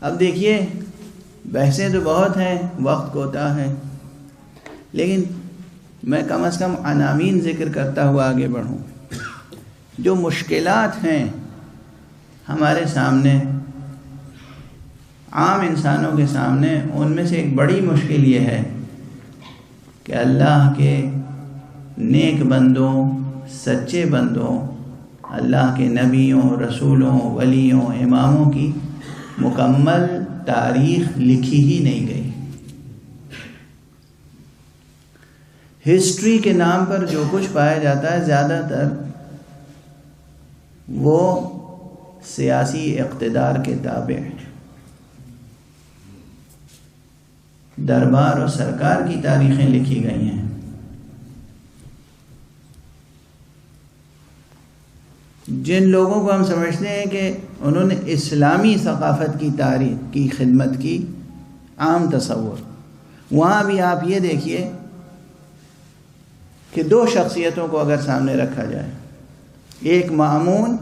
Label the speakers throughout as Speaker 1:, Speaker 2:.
Speaker 1: اب دیکھیے بحثیں تو بہت ہیں، وقت کوتا ہے، لیکن میں کم از کم عناوین ذکر کرتا ہوا آگے بڑھوں۔ جو مشکلات ہیں ہمارے سامنے، عام انسانوں کے سامنے، ان میں سے ایک بڑی مشکل یہ ہے کہ اللہ کے نیک بندوں، سچے بندوں، اللہ کے نبیوں، رسولوں، ولیوں، اماموں کی مکمل تاریخ لکھی ہی نہیں گئی۔ ہسٹری کے نام پر جو کچھ پایا جاتا ہے زیادہ تر وہ سیاسی اقتدار کے تابع ہے۔ دربار اور سرکار کی تاریخیں لکھی گئی ہیں۔ جن لوگوں کو ہم سمجھتے ہیں کہ انہوں نے اسلامی ثقافت کی تاریخ کی خدمت کی، عام تصور، وہاں بھی آپ یہ دیکھیے کہ دو شخصیتوں کو اگر سامنے رکھا جائے، ایک مأمون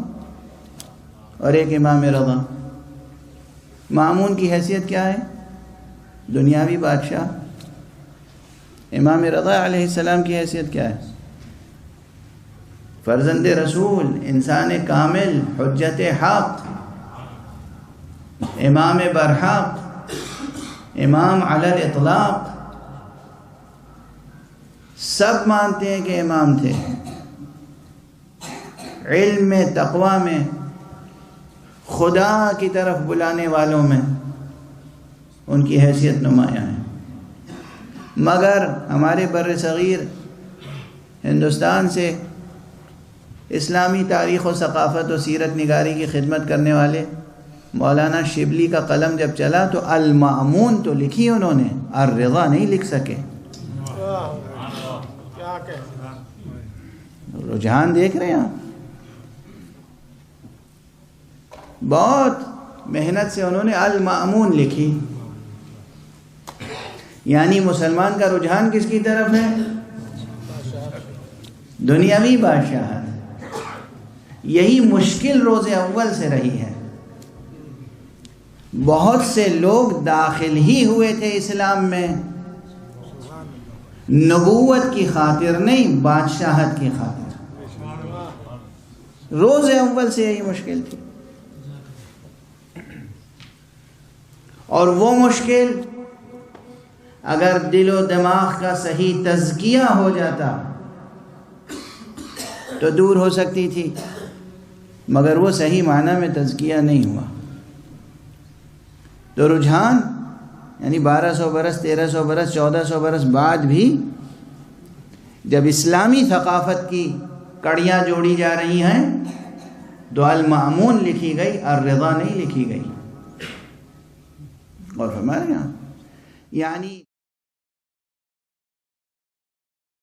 Speaker 1: اور ایک امام رضا۔ مأمون کی حیثیت کیا ہے؟ دنیاوی بادشاہ۔ امام رضا علیہ السلام کی حیثیت کیا ہے؟ فرزند رسول، انسان کامل، حجت حق، امام برحق، امام علی الاطلاق۔ سب مانتے ہیں کہ امام تھے، علم میں، تقوی میں، خدا کی طرف بلانے والوں میں ان کی حیثیت نمایاں ہے۔ مگر ہمارے بر صغیر ہندوستان سے اسلامی تاریخ و ثقافت و سیرت نگاری کی خدمت کرنے والے مولانا شبلی کا قلم جب چلا تو المأمون تو لکھی انہوں نے، الرضا نہیں لکھ سکے۔ رجحان دیکھ رہے ہیں آپ؟ بہت محنت سے انہوں نے المأمون لکھی۔ یعنی مسلمان کا رجحان کس کی طرف ہے؟ دنیاوی بادشاہت۔ یہی مشکل روز اول سے رہی ہے۔ بہت سے لوگ داخل ہی ہوئے تھے اسلام میں نبوت کی خاطر نہیں، بادشاہت کی خاطر۔ روز اول سے یہی مشکل تھی، اور وہ مشکل اگر دل و دماغ کا صحیح تزکیہ ہو جاتا تو دور ہو سکتی تھی، مگر وہ صحیح معنی میں تزکیہ نہیں ہوا۔ تو رجحان یعنی 1200 برس، 1300 برس، 1400 برس بعد بھی جب اسلامی ثقافت کی کڑیاں جوڑی جا رہی ہیں تو المأمون لکھی گئی، الرضا نہیں لکھی گئی۔ اور ہمارے یہاں یعنی